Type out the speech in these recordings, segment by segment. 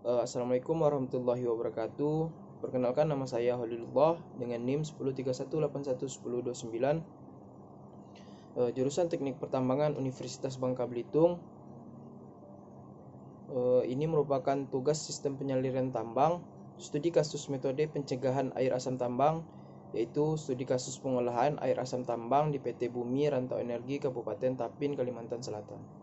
Assalamualaikum warahmatullahi wabarakatuh. Perkenalkan, nama saya Holilullah dengan NIM 1031811029, jurusan Teknik Pertambangan Universitas Bangka Belitung. Ini merupakan tugas sistem penyaliran tambang, studi kasus metode pencegahan air asam tambang, yaitu studi kasus pengolahan air asam tambang di PT Bumi Rantau Energi Kabupaten Tapin, Kalimantan Selatan.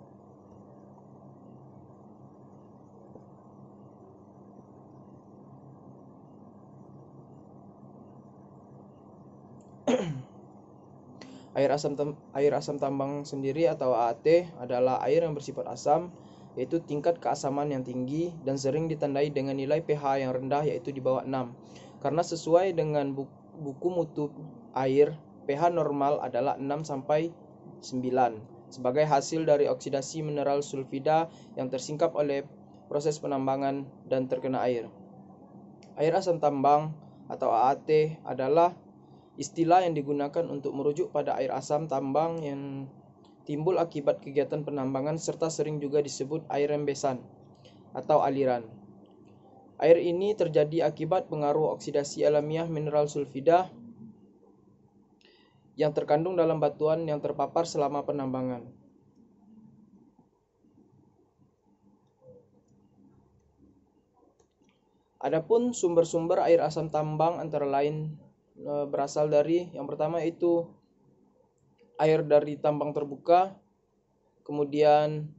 Air asam tambang sendiri atau AAT adalah air yang bersifat asam, yaitu tingkat keasaman yang tinggi dan sering ditandai dengan nilai pH yang rendah, yaitu di bawah 6. Karena sesuai dengan buku mutu air, pH normal adalah 6 sampai 9 sebagai hasil dari oksidasi mineral sulfida yang tersingkap oleh proses penambangan dan terkena air. Air asam tambang atau AAT adalah istilah yang digunakan untuk merujuk pada air asam tambang yang timbul akibat kegiatan penambangan serta sering juga disebut air rembesan atau aliran. Air ini terjadi akibat pengaruh oksidasi alamiah mineral sulfida yang terkandung dalam batuan yang terpapar selama penambangan. Adapun sumber-sumber air asam tambang antara lain berasal dari, yang pertama itu air dari tambang terbuka, kemudian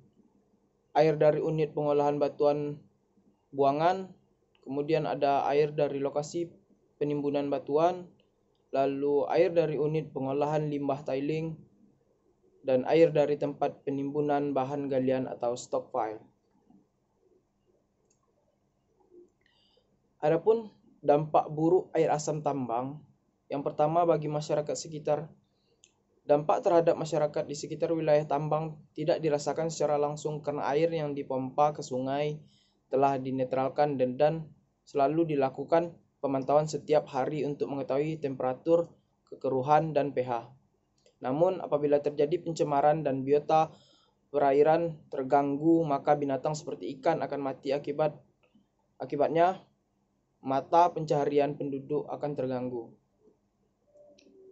air dari unit pengolahan batuan buangan, kemudian ada air dari lokasi penimbunan batuan, lalu air dari unit pengolahan limbah tiling, dan air dari tempat penimbunan bahan galian atau stockpile. Adapun dampak buruk air asam tambang, yang pertama bagi masyarakat sekitar. Dampak terhadap masyarakat di sekitar wilayah tambang tidak dirasakan secara langsung karena air yang dipompa ke sungai telah dinetralkan dan selalu dilakukan pemantauan setiap hari untuk mengetahui temperatur, kekeruhan, dan pH. Namun apabila terjadi pencemaran dan biota perairan terganggu, maka binatang seperti ikan akan mati akibatnya mata pencaharian penduduk akan terganggu.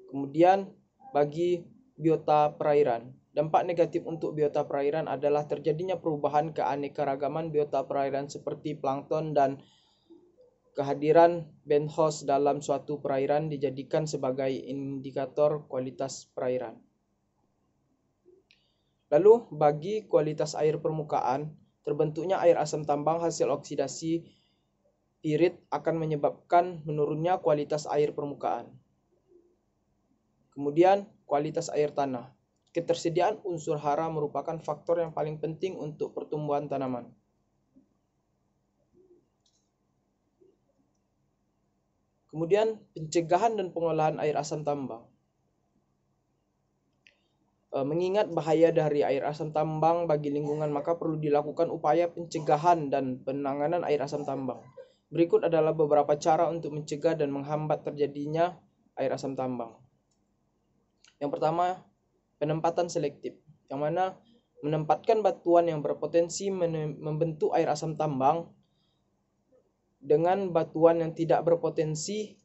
Kemudian bagi biota perairan, dampak negatif untuk biota perairan adalah terjadinya perubahan keanekaragaman biota perairan seperti plankton, dan kehadiran benthos dalam suatu perairan dijadikan sebagai indikator kualitas perairan. Lalu bagi kualitas air permukaan, terbentuknya air asam tambang hasil oksidasi pirit akan menyebabkan menurunnya kualitas air permukaan. Kemudian kualitas air tanah. Ketersediaan unsur hara merupakan faktor yang paling penting untuk pertumbuhan tanaman. Kemudian pencegahan dan pengolahan air asam tambang. Mengingat bahaya dari air asam tambang bagi lingkungan, maka perlu dilakukan upaya pencegahan dan penanganan air asam tambang. Berikut adalah beberapa cara untuk mencegah dan menghambat terjadinya air asam tambang. Yang pertama, penempatan selektif, yang mana menempatkan batuan yang berpotensi membentuk air asam tambang dengan batuan yang tidak berpotensi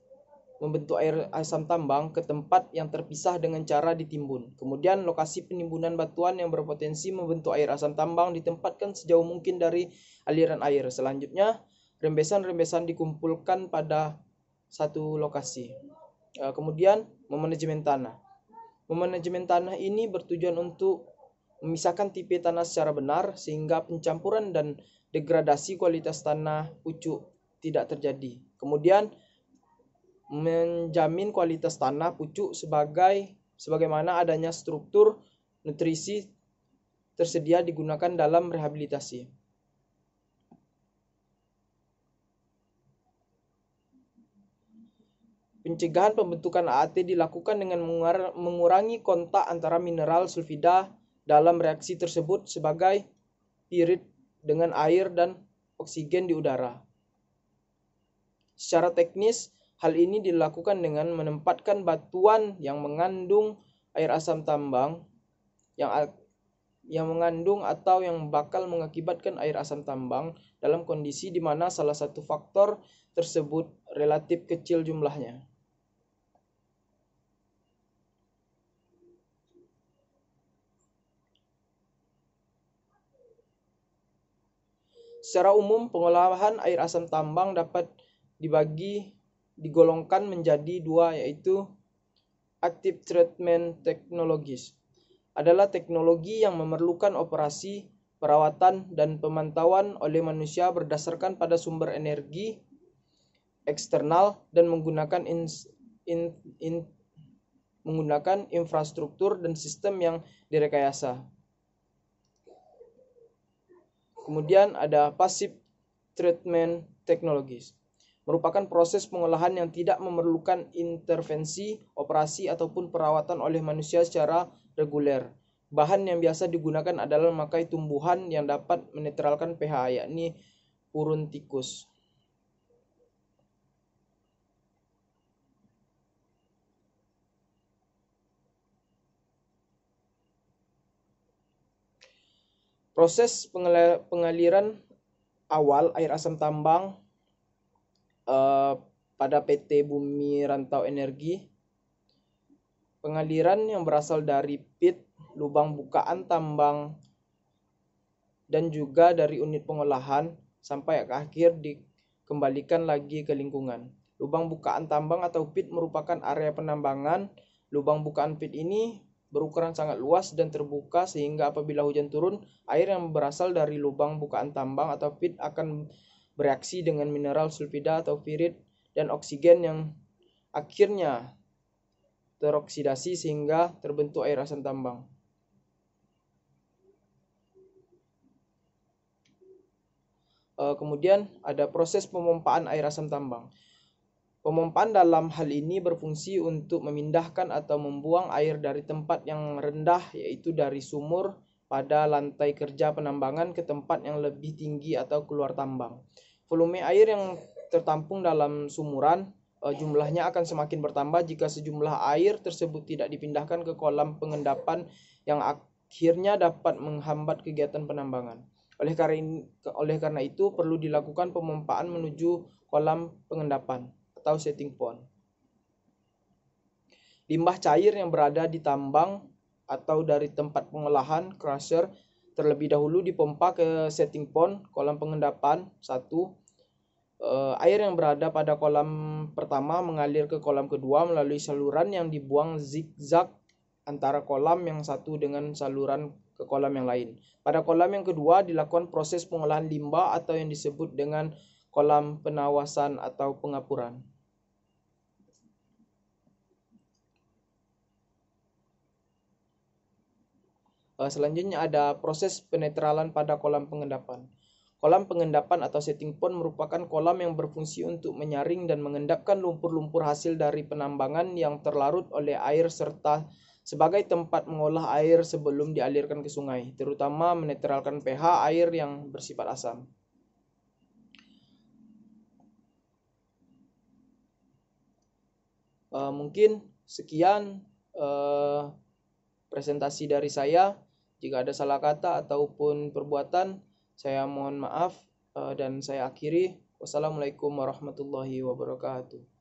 membentuk air asam tambang ke tempat yang terpisah dengan cara ditimbun. Kemudian lokasi penimbunan batuan yang berpotensi membentuk air asam tambang ditempatkan sejauh mungkin dari aliran air. Selanjutnya, rembesan-rembesan dikumpulkan pada satu lokasi. Kemudian memanajemen tanah. Memanajemen tanah ini bertujuan untuk memisahkan tipe tanah secara benar sehingga pencampuran dan degradasi kualitas tanah pucuk tidak terjadi. Kemudian menjamin kualitas tanah pucuk sebagaimana adanya struktur nutrisi tersedia digunakan dalam rehabilitasi. Pencegahan pembentukan AAT dilakukan dengan mengurangi kontak antara mineral sulfida dalam reaksi tersebut sebagai pirit dengan air dan oksigen di udara. Secara teknis, hal ini dilakukan dengan menempatkan batuan yang mengandung air asam tambang yang mengandung atau yang bakal mengakibatkan air asam tambang dalam kondisi di mana salah satu faktor tersebut relatif kecil jumlahnya. Secara umum, pengolahan air asam tambang dapat digolongkan menjadi dua, yaitu active treatment technologies adalah teknologi yang memerlukan operasi, perawatan, dan pemantauan oleh manusia berdasarkan pada sumber energi eksternal dan menggunakan infrastruktur dan sistem yang direkayasa. Kemudian ada passive treatment technologies, merupakan proses pengolahan yang tidak memerlukan intervensi, operasi, ataupun perawatan oleh manusia secara reguler. Bahan yang biasa digunakan adalah memakai tumbuhan yang dapat menetralkan pH, yakni purun tikus. Proses pengaliran awal air asam tambang pada PT Bumi Rantau Energi. Pengaliran yang berasal dari pit, lubang bukaan tambang, dan juga dari unit pengolahan sampai ke akhir dikembalikan lagi ke lingkungan. Lubang bukaan tambang atau pit merupakan area penambangan. Lubang bukaan pit ini berukuran sangat luas dan terbuka sehingga apabila hujan turun, air yang berasal dari lubang bukaan tambang atau pit akan bereaksi dengan mineral sulfida atau pirit dan oksigen yang akhirnya teroksidasi sehingga terbentuk air asam tambang. Kemudian ada proses pemompaan air asam tambang. Pemompaan dalam hal ini berfungsi untuk memindahkan atau membuang air dari tempat yang rendah, yaitu dari sumur pada lantai kerja penambangan ke tempat yang lebih tinggi atau keluar tambang. Volume air yang tertampung dalam sumuran jumlahnya akan semakin bertambah jika sejumlah air tersebut tidak dipindahkan ke kolam pengendapan yang akhirnya dapat menghambat kegiatan penambangan. Oleh karena itu perlu dilakukan pemompaan menuju kolam pengendapan atau setting pond. Limbah cair yang berada di tambang atau dari tempat pengolahan crusher terlebih dahulu dipompa ke setting pond kolam pengendapan 1. Air yang berada pada kolam pertama mengalir ke kolam kedua melalui saluran yang dibuang zigzag antara kolam yang satu dengan saluran ke kolam yang lain. Pada kolam yang kedua dilakukan proses pengolahan limbah atau yang disebut dengan kolam penawasan atau pengapuran. Selanjutnya ada proses penetralan pada kolam pengendapan. Kolam pengendapan atau setting pond merupakan kolam yang berfungsi untuk menyaring dan mengendapkan lumpur-lumpur hasil dari penambangan yang terlarut oleh air serta sebagai tempat mengolah air sebelum dialirkan ke sungai, terutama menetralkan pH air yang bersifat asam. Mungkin sekian presentasi dari saya. Jika ada salah kata ataupun perbuatan, saya mohon maaf dan saya akhiri. Wassalamualaikum warahmatullahi wabarakatuh.